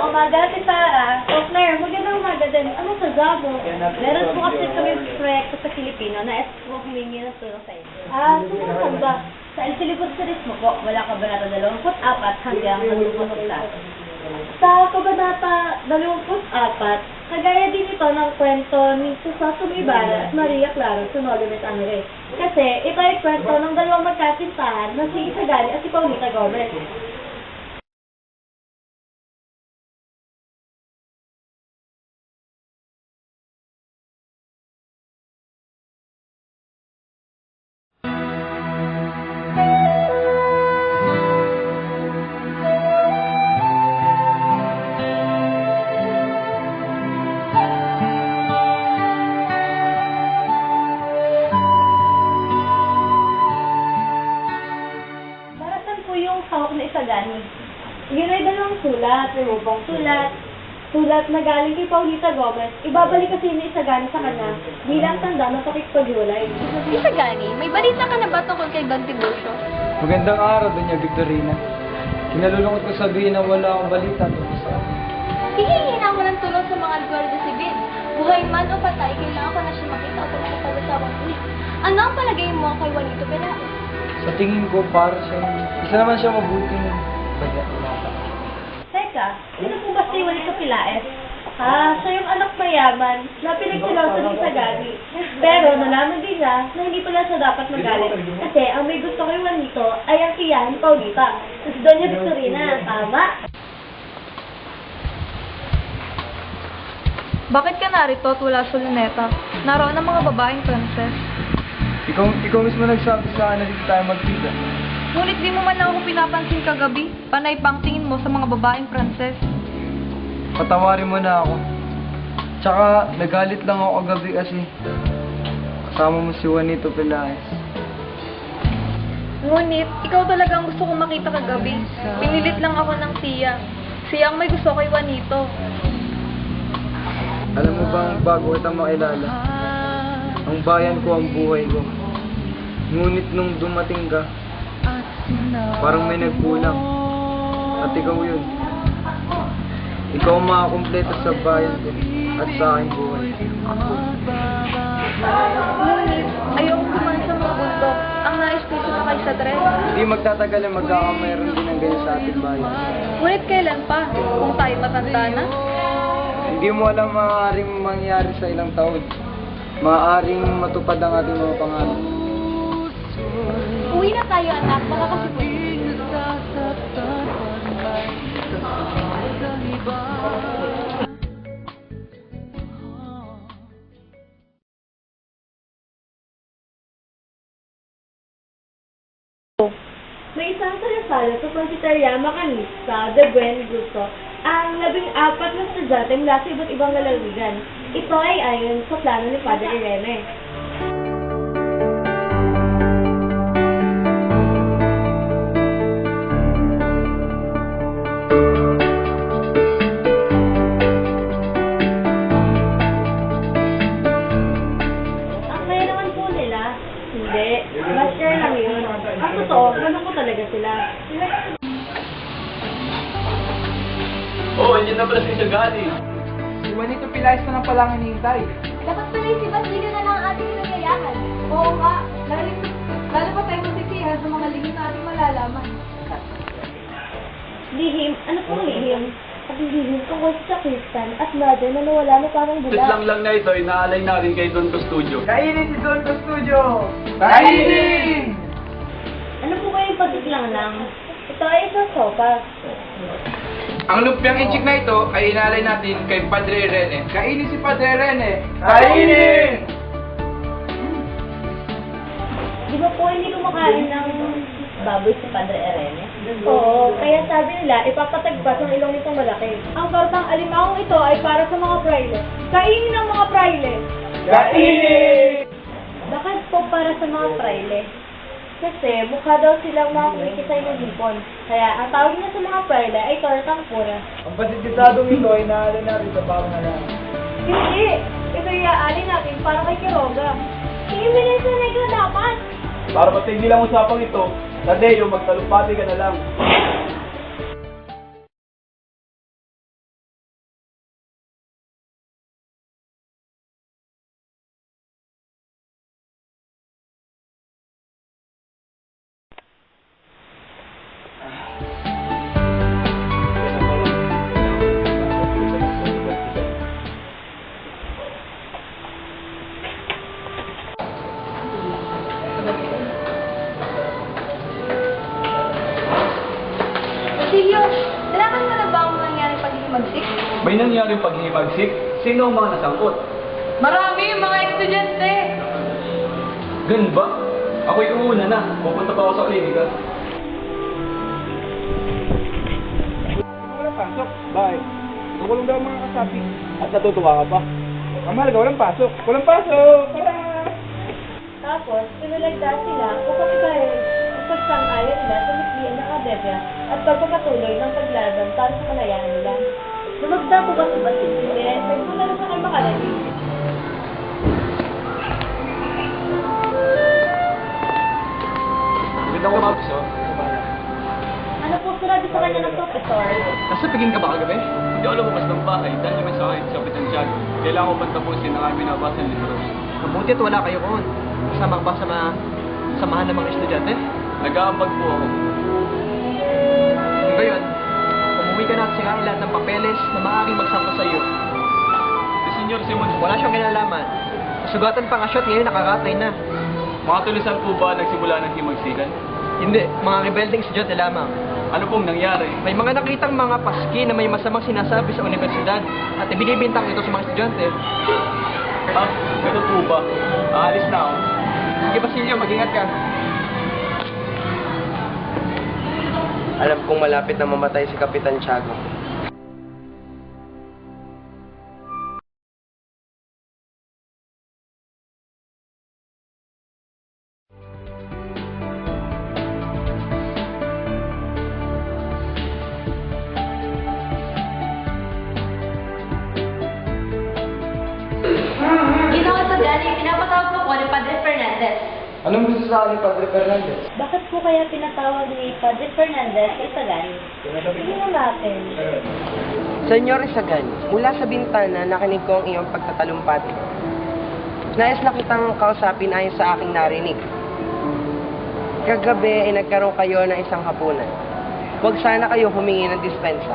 umaga, Ate Sarah. O Claire, magandang umaga din. Ano sa Zabo? Meron po kasi kami proyekto sa Filipino na po humingi ng tulong sa inyo. Saan ba? Sa El Filibusterismo mo po, wala ka ba nata 24 hanggang 24. Sa kabanata 24, kagaya din ito ng kwento ni Susa Sumibara at Maria Clara Sunolimet Amire. Kasi ito ay kwento ng dalawang magkasintahan na si Isagani at si Paulita Gomez. Yung hawak na Isagani. Yun ay dalawang sulat, rubong sulat na galing kay Paulita Gomez. Ibabalik kasi ni Isagani sa kanya bilang tanda ng pakikipaghiwalay. Isagani, may balita ka na ba tungkol kay Don Tiburcio? Magandang araw, Doña Victorina. Kinalulungkot ko sabihin na wala akong balita tungkol sa akin. Hihingi na ako ng tulong sa mga Guardia Civil. Buhay man o patay, kailangan ko na siya makita at makipag-usawang ulit. Ano ang palagay mo kay Juanito Velasquez? Sa tingin ko, para isa naman siya mabuting bagay. Teka, sino po ba si Juanito Pilaes? Siya yung anak mayaman na pinagsilosan ni Isagani. Pero nalaman din niya na hindi pala siya dapat magalit. Kasi ang may gusto kay Juanito ay ang tiyahin ni Paulita. Si Doña Victorina, tama? Bakit ka narito at wala sa luneta? Naroon ang mga babaeng Pranses. Ikaw mismo nagsabi sa akin na dito tayo magkita. Ngunit di mo man ako pinapansin kagabi. Panay pang tingin mo sa mga babaeng Pranses. Patawarin mo na ako. Tsaka, nagalit lang ako kagabi kasi kasama mo si Juanito Pelaez. Ngunit, ikaw talagang gusto kong makita kagabi. Pinilit lang ako ng tiya. Siya ang may gusto kay Juanito. Alam mo bang bago kita makilala, ang bayan ko ang buhay ko. Ngunit nung dumating ka, parang may nagkulang. At ikaw yun. Ikaw ang makakumpleto sa bayan ko at sa aking buhay. Ngunit, ayoko kumain sa mga bundok. Ang nais ko sumakay sa dress. Hindi magtatagal na magkakamayroon din ng ganyan sa ating bayan. Ngunit kailan pa? Kung tayo matanda na? Hindi mo alam maaaring mangyari sa ilang taon. Maaaring matupad ang ating mga pangarap. Uwi na tayo, anak. Baka kasi po. May isang salasala tungkol si Tariama Canista de Buen Gusto ang 14 na estudyante mula sa iba't ibang lalawigan. Ito ay ayon sa plano ni Father Irene. Ang kaya naman po nila, hindi. Last year lang yun. Ang totoo, ganun po talaga sila. Hindi na pala si Isagani. Si Juanito Pelaez na lang palang hinihintay. Dapat tuloy si Basilio na lang ang ating nagayahan. Oo nga. Lalo pa tayo masisihan sa mga lihim na ating malalaman. Lihim? Ano pong lihim? At lihim tungkol sa Kristan at mother na nawala na parang bula. Lang na ito, inaalay natin kay Don Custodio. Kainin si Don Custodio! Kainin! Ano po ba yung pagkiklang lang? Ito ay isang sopas. Ang lumpiang inchik na ito ay inalay natin kay Padre Rene. Kainin si Padre Rene! Kainin! Di ba po hindi kumakain ng baboy si Padre Irene? Oo, kaya sabi nila, ipapatagpas ang ilong nitong malaki. Ang kartang alimahong ito ay para sa mga praile. Kainin ang mga praile! Kainin! Bakit po para sa mga praile? Kasi mukha daw silang mga kumikisay ng hipon. Kaya ang tawag niya sa mga praile ay tortang pura. Ang pasititadong ito ay naalala natin sa pamahalaan. Hindi! Ito iaali natin para kay Quiroga. Inimilin sa negro dapat! Para matigil ang usapang ito, Tadeo, magtalumpati ka na lang. Basilio, nalaman mo na ba ang nangyaring paghihimagsik? May nangyaring paghihimagsik? Sino ang mga nasangkot? Marami yung mga estudyante! Ganun ba? Ako'y uuna na. Pupunta pa ako sa klinika. Walang pasok. Bakit? Nakulong daw ang mga kasapi. At natutuwa ka pa? Kamahalaga, walang pasok. Walang pasok! Wala! Tapos, pinalagda sila upang ikahit ang pagsang-ayon nila sa mislian ng akademya at pagpapatuloy ng paglaban para sa kalayaan nila. Lumagda po ba si Basilio? May muna na sa kayo makalalim. Magandang umaga, sir. Ano po sinabi sa kanya ng profesor? Nasa piging ka ba kagabi? Hindi ako lumabas ng bahay dahil may sakit sa Pitantiago. Kailangan ko pang tapusin ang aming binabasa ng libro. Mabuti at wala kayo roon. Kasama ba sa mga samahan ng mga estudyante? Nag-aambag po ako. Kung gayon, umuwi ka na at sirain lahat ng papeles na maaaring magsampa sa iyo. Si Senyor Simon, Wala siyang kinalaman. Sugatan pa nga siya at ngayon nakakatay na. mga tulisan po ba nagsimula ng himagsikan? Hindi, mga rebelding estudyante lamang. Ano pong nangyari? May mga nakitang mga paski na may masamang sinasabi sa universidad at ibinibintang ito sa mga estudyante. Ah, ganun po ba? Aalis na ako. Sige Basilio, mag-ingat ka. Alam kong malapit na mamatay si Kapitan Tiago. Ginawa sa Dani, pinapatawag ko ni Padre Fernandez. Anong gusto sa akin ni Padre Fernandez? Bakit po kaya pinatawag ni Padre Fernandez sa Sagani? Tingnan natin. Senyor Isagan, mula sa bintana nakinig ko ang iyong pagtatalumpati. Nais na kitang kausapin ayon sa aking narinig. Kagabi ay nagkaroon kayo ng isang hapunan. Huwag sana kayo humingi ng dispensa.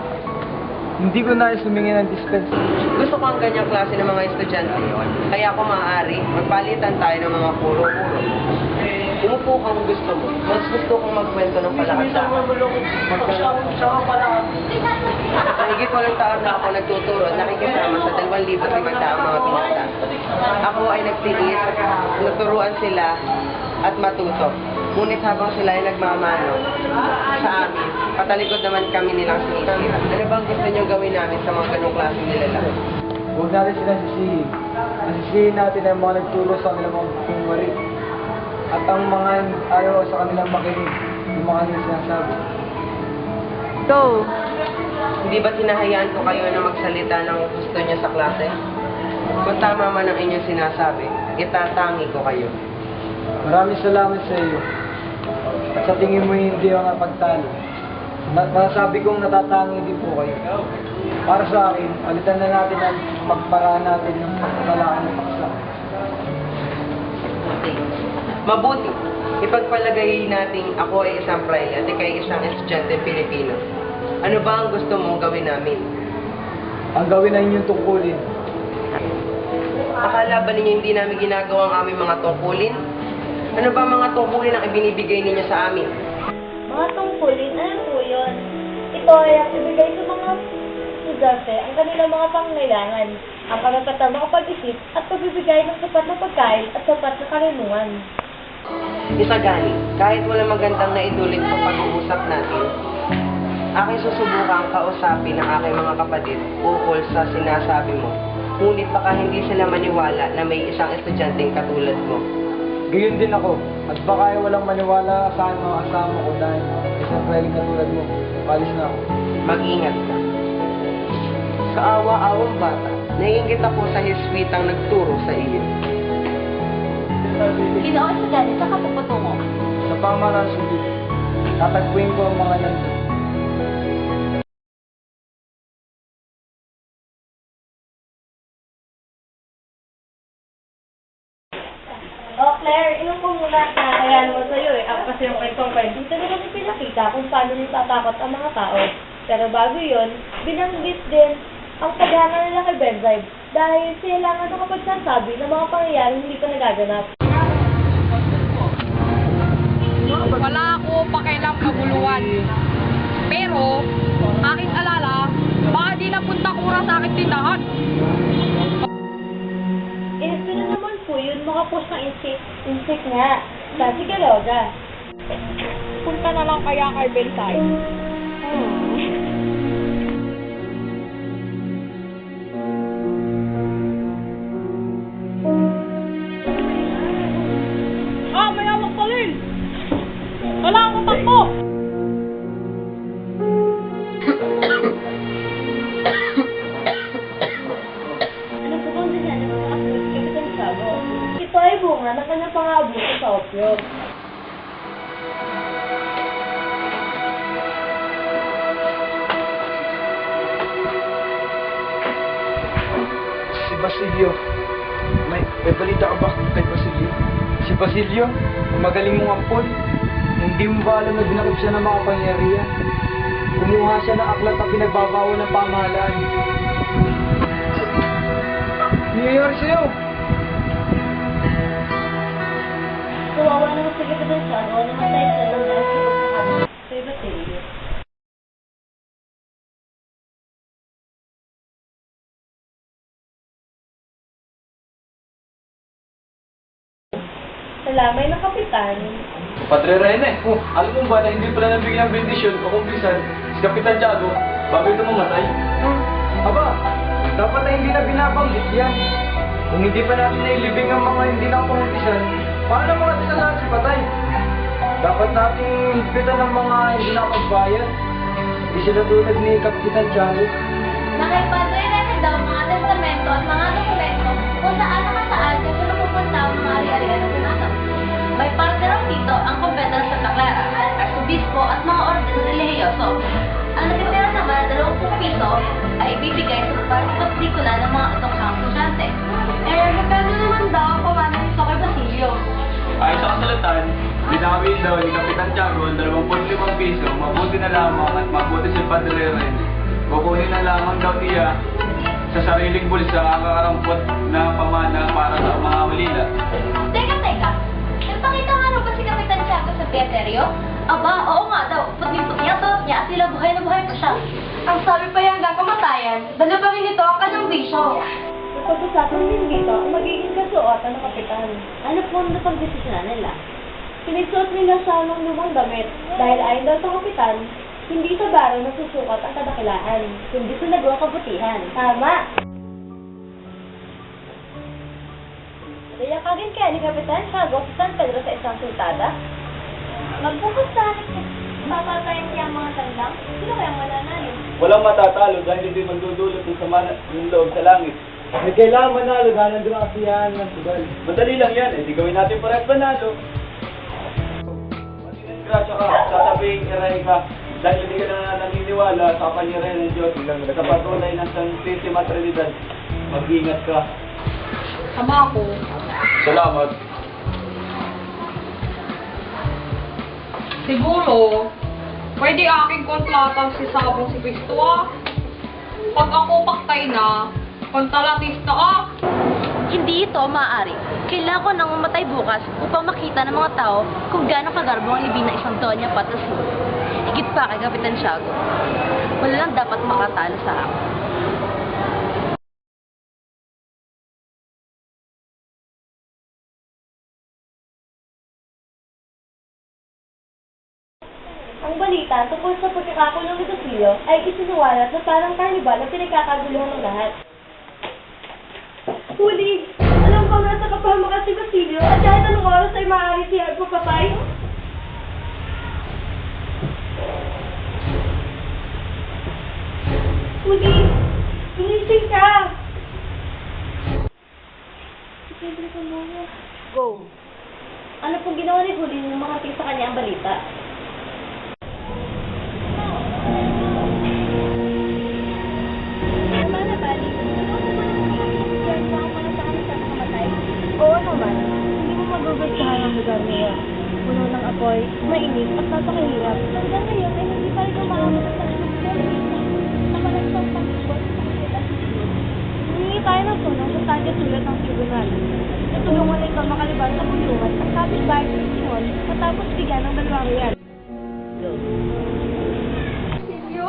Hindi ko nais humingi ng dispensa. Gusto ko ang ganyang klase ng mga estudyante. Kaya kung maaari, magpalitan tayo ng mga puro-puro. Umupo kang gusto mo. Mas gusto kong magkwento ng palakasaan. Sa higit walang taon na ako nagtuturo at nakikisama sa 2,500 mga pinata. Ako ay nagtiis, naturuan sila at matuto. Ngunit habang sila ay nagmamano sa amin, patalikod naman kami nilang sinisira. Ano bang gusto niyong gawin namin sa mga ganong klaseng nilalang? Huwag natin silang sisihin. Nasisihin natin ang mga nagturo sa kanilang mga pumari. At ang mga ayaw sa kanilang makinig, yung mga kanilang sinasabi. Ito, hindi ba tinahayaan ko kayo na magsalita ng gusto niyo sa klase? Kung tama man ang inyong sinasabi, itatangi ko kayo. Maraming salamat sa iyo. At sa tingin mo hindi ako napagtalo. Masasabi kong natatangi din po kayo. Para sa akin, palitan na natin ang magparaan natin ng pagkakalaan ng paksa. Mabuti, ipagpalagay nating ako ay isang praile at ikay isang estudyante Pilipino. Ano ba ang gusto mong gawin namin? Ang gawin na inyong tungkulin. Akala ba ninyo hindi namin ginagawa ang aming mga tungkulin? Ano ba ang mga tungkulin ang ibinibigay ninyo sa amin? Mga tungkulin, ano po yun? Ito ay ang ibigay sa mga estudyante ang kanilang mga pangangailangan, ang pagkakatang makapag-isip at pagbibigay ng sapat na pagkain at sapat na karunungan. Isagani, kahit wala magandang naidulit sa pag-uusap natin, aking susubukang kausapin ang aking mga kapatid ukol sa sinasabi mo. Ngunit baka hindi sila maniwala na may isang estudyanteng katulad mo. Gayon din ako. At baka ay walang maniwala sa akin mga kasama ko dahil isang pwedeng katulad mo. Palis na ako. Mag-ingat ka. Kaawa-awang bata, naiingit ako sa hiswitang nagturo sa iyo. Ginawa sa Dani, saan ka pupatungo? Sa pamarang sulit, tatagpuin ko ang mga nandun. Oh, Claire, inom ko muna. Nakakayaan mo sa'yo eh. Ako kasi yung kwentong-kwento. Dito na kasi pinakita kung paano natatakot ang mga tao. Pero bago yun, binanggit din ang paghanga nila kay Benzaib dahil sila nga nakapagsasabi ng mga pangyayaring hindi pa nagaganap. insect nga. Sabi ka, Loga. Punta na lang kaya kay Bensay. May awak pa rin! Wala akong takbo! Ano po bang dinala mo sa kasunod kay Kapitan Tiago? Ito ay bunga ng kanyang pang-aabuso sa opyo. Si Basilio. May balita ka ba kay Basilio? Si Basilio, magaling mong ampon. Hindi mo ba alam na dinakip siya ng mga pangyarihan? Kumuha siya ng aklat na pinagbabawal ng pamahalaan. Nangyayari sa'yo? Kawawa naman si Kapitan Tiago, namatay siya ng dahil sa pagkakaroon kay Basilio. Salamay na Kapitan. Padre Rene, alam mo ba na hindi pala nabigyan ng bendisyon o kumpisan si Kapitan Tiago bago ito mamatay? Aba, dapat na hindi na binabanggit yan. Kung hindi pa natin nailibing ang mga hindi nakapanguntisan, paano mga tisalahan si patay? Dapat nating higpitan ng mga hindi nakapagbayad. Hindi sila tulad ni Kapitan Tiago. Na kay Padre Rene daw mga testamento at mga dokumento kung saan nakasaan kung saan pupunta ang mga ari-arian ng punasan. May parte raw dito ang kumpeta ng Santa Clara, arsobispo at mga orden relihiyoso. Ang natitira naman na 20 piso ay ibibigay sa parte patrikula ng mga atoksang estudyante. Magkano naman daw ang pamana nito kay Basilio? Ayon sa kasulatan, binawin daw ni Kapitan Tiago ang 25 piso, mabuti na lamang at mabuti si Padre Rene. Kukunin na lamang daw niya sa sariling bulsa ang kakarampot na pamana para sa mga Malila. Teka. Nagpakita nga raw ba si Kapitan Tiago sa teateryo? Aba, oo nga daw. Puting-puting ang suot niya at tila buhay na buhay pa siya. Ang sabi pa yan hanggang kamatayan, dala pa rin ito ang kanyang bisyo. Napag-usapan din dito ang magiging kasuotan ng Kapitan. Ano po ang napag-desisyonan nila? Pinagsuot nila siya ng lumang damit dahil ayon daw sa Kapitan, hindi sa baro nasusukat ang kadakilaan, kundi sa nagawang kabutihan. Tama! Layakagin kaya ni Kapitan Tiago sa San Pedro sa isang sultada? Magbukas sa papatayin niya ang mga tandang? Sino kayang mananalo? Walang matatalo dahil hindi magdudulot ng sama ng loob sa langit. May kailangan manalo dahil nandun ang kasiyahan ng sugal. Madali lang yan, di gawin natin parehas panalo. Grasya ka, sasabihin iray ka, dahil hindi ka na naniniwala sa kapangyarihan ng Diyos, sa patunay ng Santísima Trinidad, mag-ingat ka. Sama ako. Salamat. Siguro, pwede aking kontratan si Sabong si Cristo ah. Pag ako paktay na, kontralatista ah. Hindi ito maaari. Kailangan ko nang umatay bukas upang makita ng mga tao kung gaano kagarbo ang libing ng isang Doña Patasio. Higit pa kay Kapitan Tiago. Wala lang dapat makatalo sa akin. Ang balita tungkol sa pagkakakulong ni Basilio ay isinuwalat na parang karnibal ang pinagkakaguluhan ng lahat. Huli! Alam ko nasa kapahamakan si Basilio at kahit anong oras ay maaari siya magpapatay? Huli! Gumising ka! Siyempre ka muna. Go! Ano pong ginawa ni Huli nung makating sa kanya ang balita? Oo naman, hindi mo magugustuhan ang lugar ngayon. Puno ng apoy, mainit at napakahirap. Hanggang ngayon ay hindi pa rin umaabot ang tatlong na malansang pangkibot sa kanila si Sion. Humingi tayo ng tulong sa tanya sulat ng tribunal. Natulungan na ito makalibas sa kulungan at kapit-bahay ni Simon matapos bigyan ng 2 real. Basilio!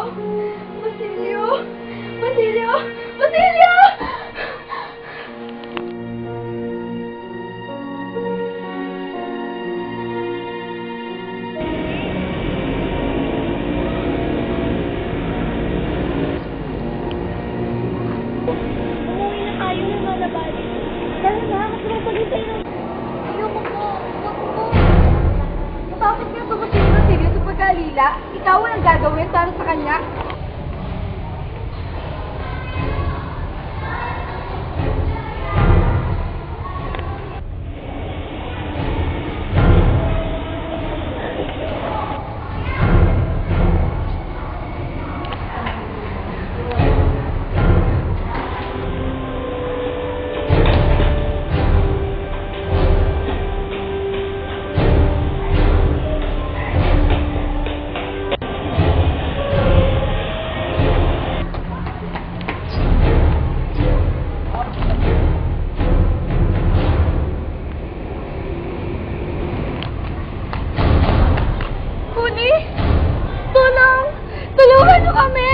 Basilio! Basilio! Basilio! Alila, ikaw ang gagawin para sa kanya. Huni! Tulong! Tulungan niyo kami!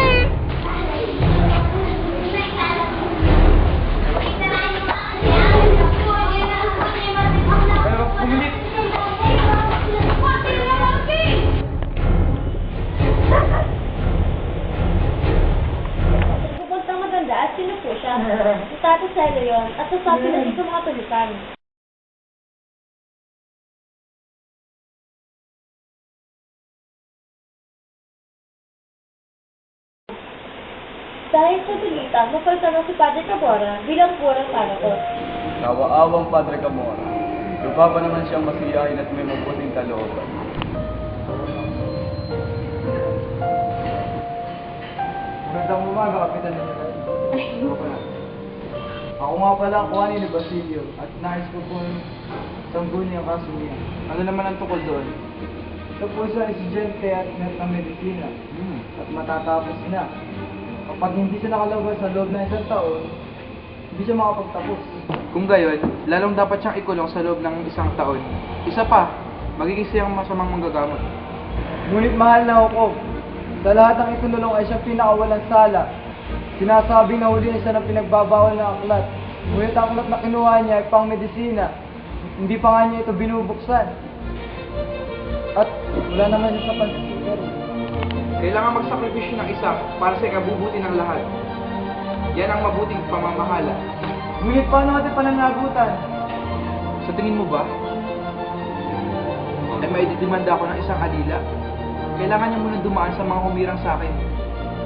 Pero pumilit. Pupuntang maganda at sino po siya? Si Tati Selo yun at sasabi na dito mga tulisan. Dahil sa balita, mapaltanong si Padre Cabora bilang purang Santos. Kawaawang Padre Camora. Lupa ba naman siyang masiyahin at may mabuting kalooban? Magandang umaga, Kapitan General. Ako nga pala ang kuhanin ni Basilio at nais ko pong sangguni ang kaso niya. Ano naman ang tukol doon? Ito po siya estudyante at net ng medisina at matatapos na. Kapag hindi siya nakalabas sa loob ng isang taon, hindi siya makapagtapos. Kung gayon, lalong dapat siyang ikulong sa loob ng isang taon. Isa pa, magiging siyang masamang manggagamot. Ngunit mahal na ako. Sa lahat ng itinulong ay siya pinakawalang sala. Sinasabing nahuli niya siya ng pinagbabawal na aklat. Ngunit ang aklat na kinuha niya ay pang medisina. Hindi pa nga niya ito binubuksan. At wala naman siya sa pansisipan. Kailangan magsakripisyo ng isa para sa ikabubuti ng lahat. Yan ang mabuting pamamahala. Ngunit paano natin pananagutan? Sa tingin mo ba, ay maididimanda ako ng isang alila? Kailangan niya muna dumaan sa mga humirang sa akin.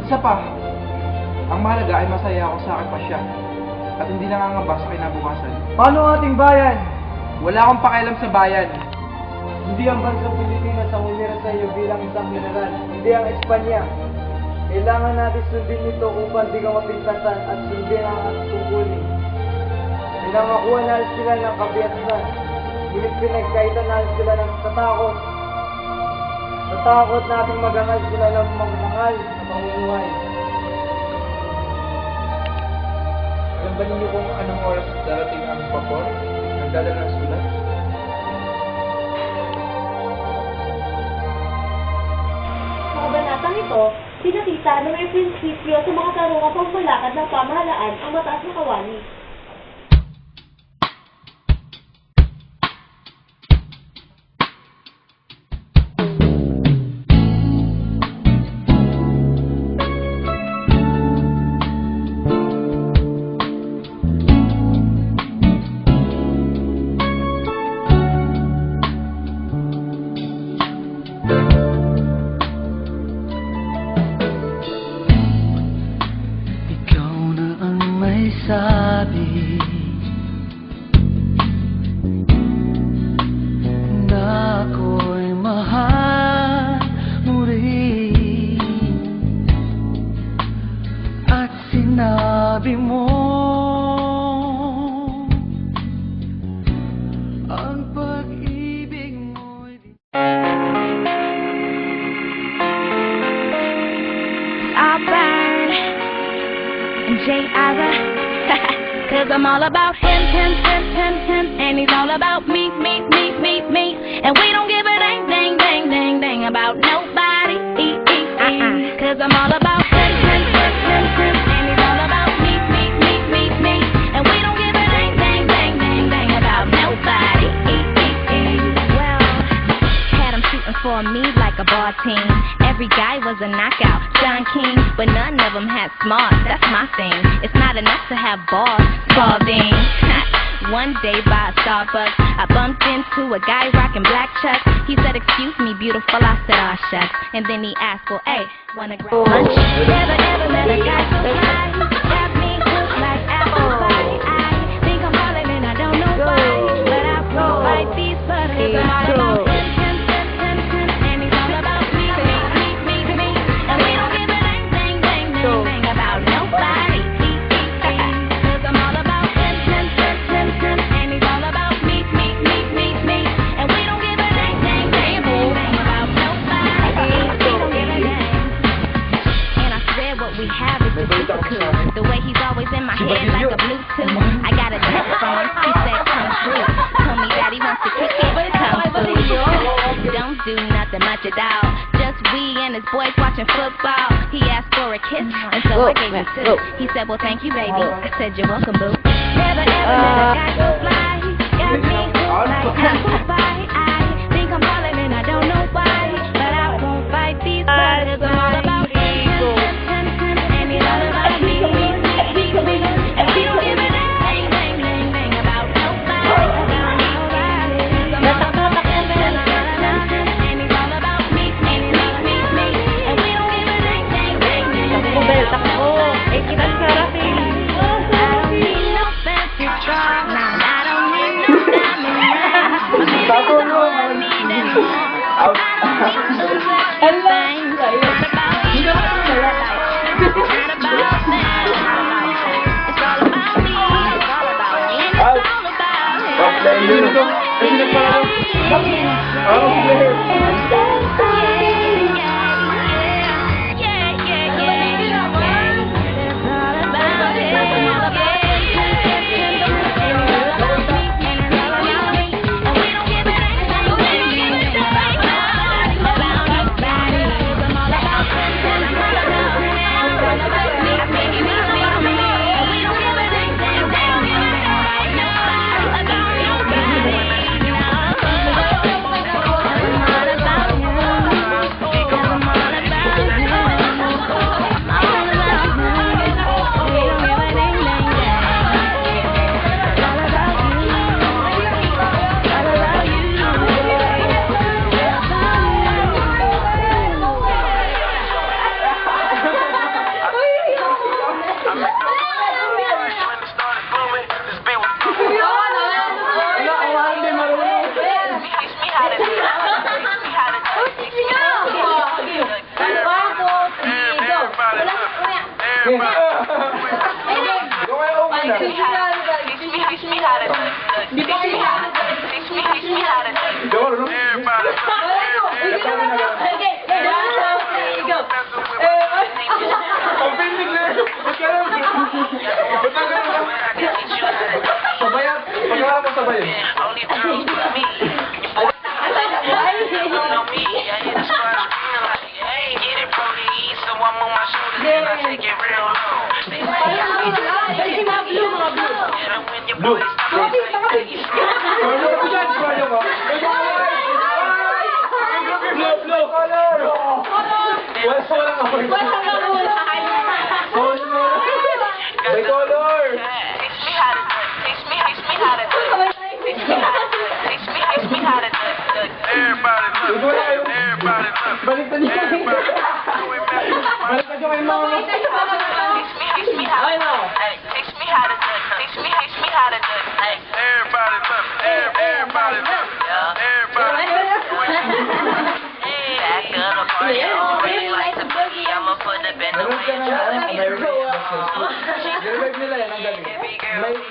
Isa pa, ang mahalaga ay masaya ako sa aking pasya at hindi nangangamba sa kinabukasan. Paano ang ating bayan? Wala akong pakialam sa bayan. Hindi ang bansang Pilipinas ang umira sa iyo bilang isang general. Hindi ang Espanya. Kailangan natin sundin nito upang di ka mapintasan at sundin ang ating tungkulin. Pinangakuha na sila ng kabiyasan. Ngunit pinagkaitan na sila ng katakot. Sa takot nating magangal sila ng magmangal sa pamumuhay. Alam ba ninyo kung anong oras darating ang vapor? Nagdala ng sulat? Sa kabanatang ito, pinakita na may prinsipyo sa mga tarungang pagmalakad ng pamahalaan ang mataas na kawani. Ikaw na ang may sabi na ako'y mahal mo rin at sinabi mo ang pag-ibig mo'y Alburn and Jay Ira. Cause I'm all about him, and he's all about me. And we don't give a dang about nobody. Cause I'm all about him, and he's all about me. And we don't give a dang about nobody. Well, had him shooting for me like a ball team. Every guy was a knockout, John King, but none of them had smarts. That's my thing. It's not enough to have balls, Spalding. One day by a Starbucks, I bumped into a guy rocking black chucks. He said, "Excuse me, beautiful." I said, "Aw, shucks." And then he asked, "Well, hey, wanna grab lunch?" Never ever met a guy so fly. Got me hooked like apple pie. I think I'm falling and I don't know why, but I won't fight these butters. I'm all about him, and he's all about me. And we don't give a dang about nobody. 'Cause I'm all about him, and he's all about me. And we don't give a dang about nobody. We don't give a dang. And I swear what we have is the super cool. The way he's always in my head like a Bluetooth. I got a text from him, he said come through. Told me that he wants to kick it, come through. Don't do nothing much at all. Just we and his boys watching football. He asked for a kiss, and so I gave him two. He said, "Well, thank you, baby." I said, "You're welcome, boo." Never ever met a guy so fly. Got me hooked like apple pie. I think I'm falling and I don't know why, but I won't fight these butters. I'm all about him, and he's all about me. And we don't give a dang about nobody. I'm all about him, and he's all about me. And we don't give a dang. I don't need no fancy car. Nah, I don't need no diamond ring. My baby doesn't want me anymore. I don't need no fancy things. It's about you. It's not about them. It's all about me. It's all about me. And it's all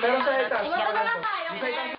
Meron sa itaas.